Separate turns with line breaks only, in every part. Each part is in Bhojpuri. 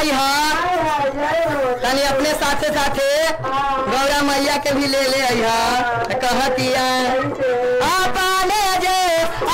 आई हा तनी अपने साथे साथे गौरा मैया के भी ले ले आई हा कहतिया अपने जे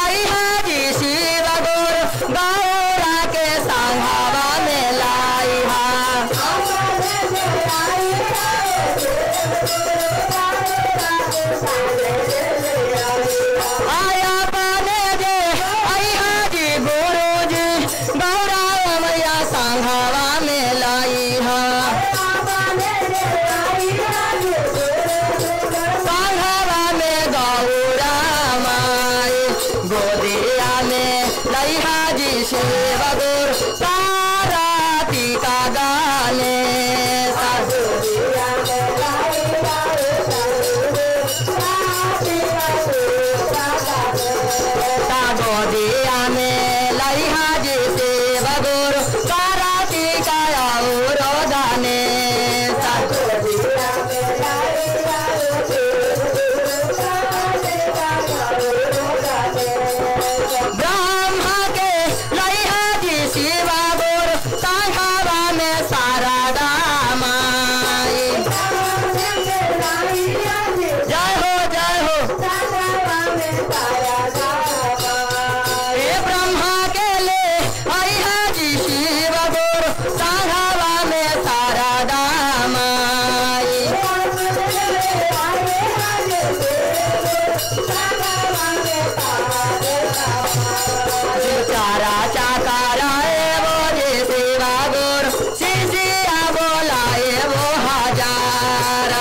आई हा जी शिव गुरु गौरा के संघावा में लाई हा आया पाने जे आई हाजी गुरु जी गौरा मैया संघावा में लाई हा संघावा में गौरा माई गोदिया में लाई हाजी शिव गुरु पार्वती का गाने गोदिया में लाई हाजी शिव गुरु पार्वती का और दाने ब्रह्मा के लाई हाजी शिव गुरु संघावा में शारदा माई जय हो जय हो ब्रह्मा के ले आई हाजी शिव गुरु संघावा में शारदा माई चारा चाकाराए वो जे शिवा गुरु शिशिया बोलाए वो हजार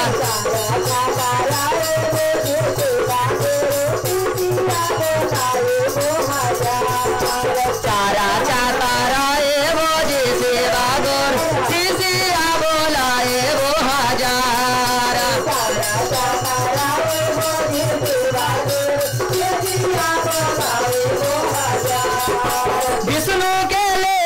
चारा चाकाराए वो जे शिवा गुरु शिशिया बोलाए वो हजार विष्णु के ले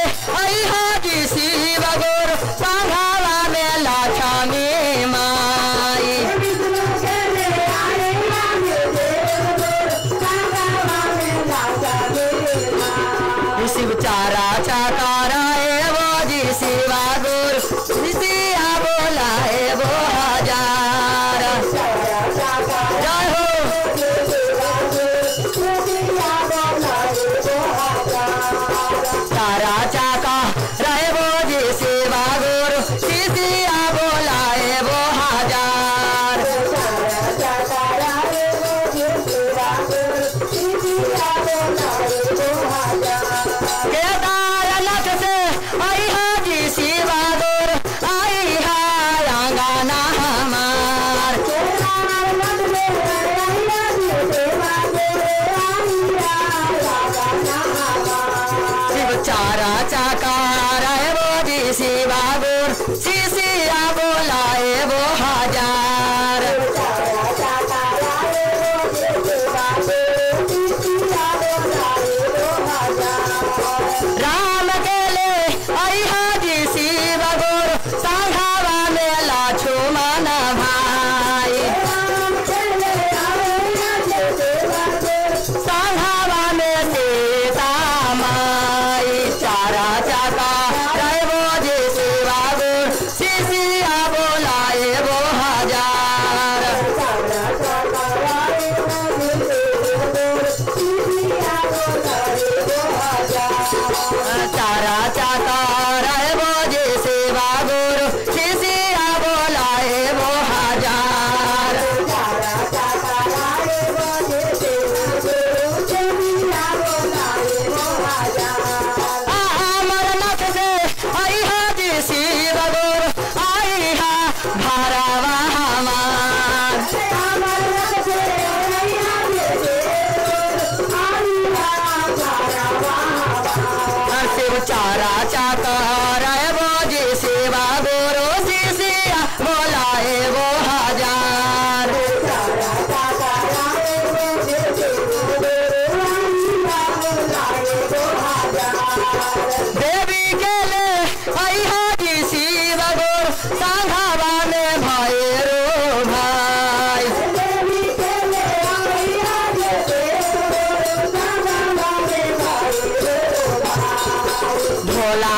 आई हाजी शिव गुरु संघावा में लक्ष्मी माई शिव चारा चाकाराए वो जी शिवा गुरु शिशिया बोलाए वो हजार जय हो चारा चाका रहे वो जी शिवा गुरु शिशिया बोलाए वो हजार केदारनाथ से आई हाजी शिवा गुरु आई हा अंगना हमार शिव चारा चाका रहे वो जी शिवा गुरु शिशिया बोलाए वो हजार राम के ले आई हाजी शिव गुरु संघावा में लक्ष्मण भाई संघावा में सीता माई चारा चाका रहे वो जी शिवा गुरु शिशिया बोलाए वो हजार चारा चाका रहे वो जी शिवा गुरु शिशिया बोलाए वो हजार अमरनाथ से आई हाजी शिव गुरु आई हा भरावा हमार शिव चारा चाका रहे वो जी शिवा गुरु शिशिया बोलाए वो हजार देवी के ले आई हाजी शिव गुरु संघावा में भैरो भाई भोला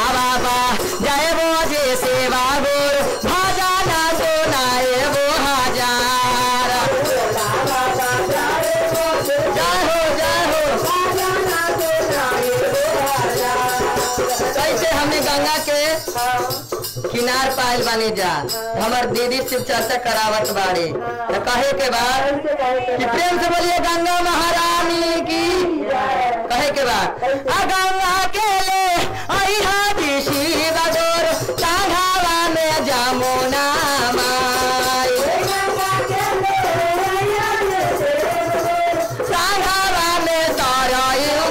गंगा के किनार पायल बनी जा हमार दीदी शिव चर्चा करावत बाड़ी तो कहे के बाद कि प्रेम से बोलिए गंगा महारानी की कहे के बाद गंगा के ले आई हाथी शिव गोर सांघावा में जमुना माई सांघावा में तारा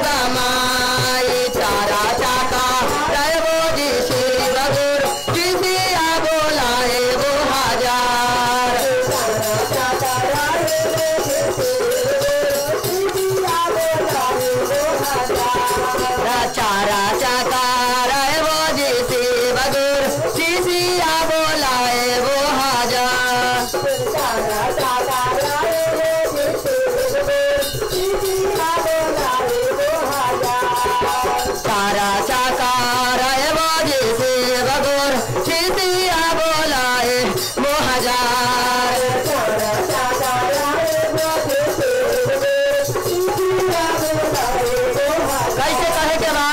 गमाई तारा चाका रहो जी शिव गोर जिसिया बोलाए वो हजार चारा चाका रहो जी शिव गोर जिसिया बोलाए वो हजार तारा चाका रहो जी शिव गोर जिसिया बोलाए वो हजार कैसे कहे के बा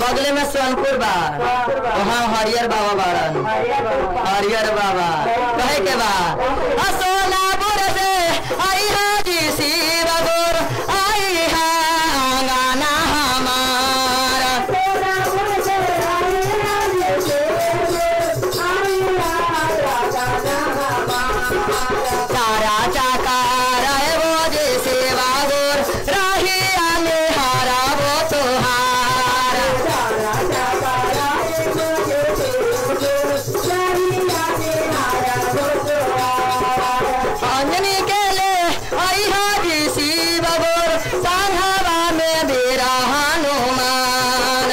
बगले में सोनपुर बा वहाँ हरियर बाबा बाड़न हरियर बाबा कहे के बा सोनापुर से आई हाजी शिव गोर आई हा गाना हमारा तारा चाका रहो जी सेवा गोर राहिया में हारा वो तुहार अंजनी के ले आई हाजी शिव गोर सांघावा में बेरा हनुमान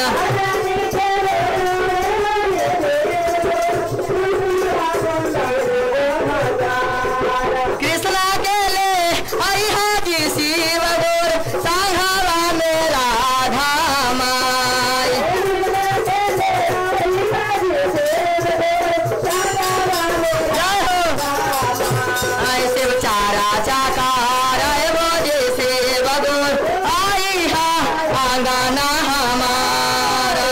कृष्णा के ले आई हाजी शिव गोर सांघावा में राधा माई ऐसे चारा चाका रहो जी शिव गोर आई हा आंगना हमारा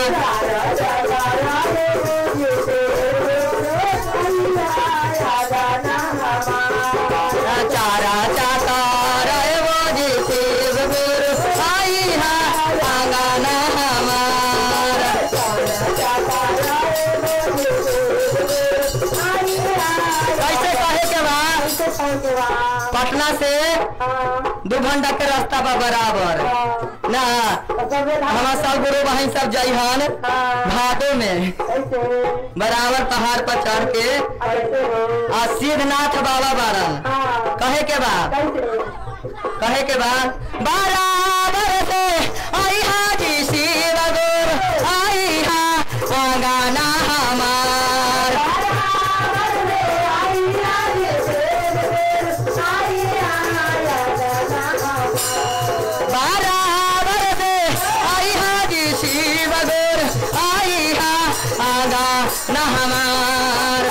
चारा चाका रहो जी शिव गोर आई हा आंगना हमारा कैसे कहे के बा पटना से 2 घंटा के रास्ता बा बराबर ना हमारा सब गुरु बहन सब जइहन भादो में बराबर पहाड़ पर चढ़ के आ सिद्धनाथ बाबा बारन कहे के बा बराबर से आई हाजी शिव गोर आई हा गाना हमार बराबर से आई हाजी शिव गोर आई हा गाना हमार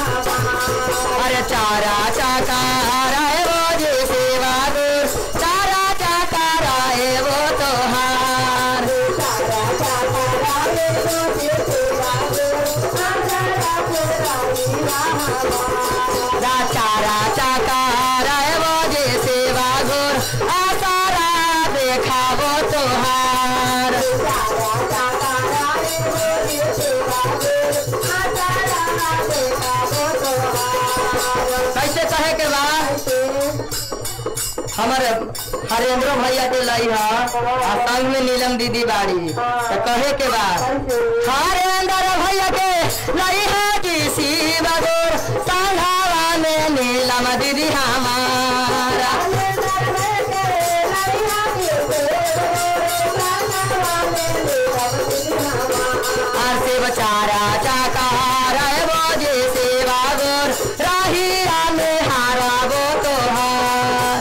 अरे चारा चाका रहो जी सेवा गोर चारा चाका रहे वो तोहार चारा चाका रहो जी सेवा गोर आसारा देखा वो तोहार कैसे कहे के बाद हमारे हरेंद्र भैया के लाई हा संग में नीलम दीदी बाड़ी तो कहे के बाद हरेंद्र भैया के लाई हा जी शिव गोर सांघावा में नीलम दीदी हमारा शिव चारा चाका रहो जी सेवा गोर राहिया में हारा वो तोहार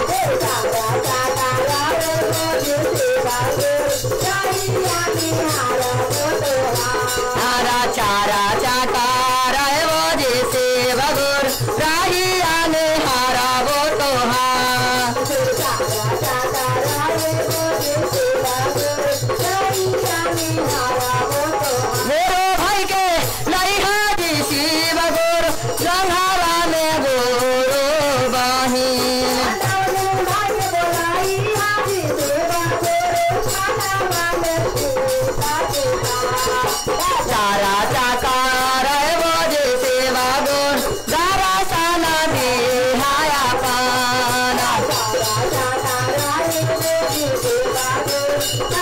चारा चाका रहो जी सेवा गोर राहिया में हारा वो तोहार
आ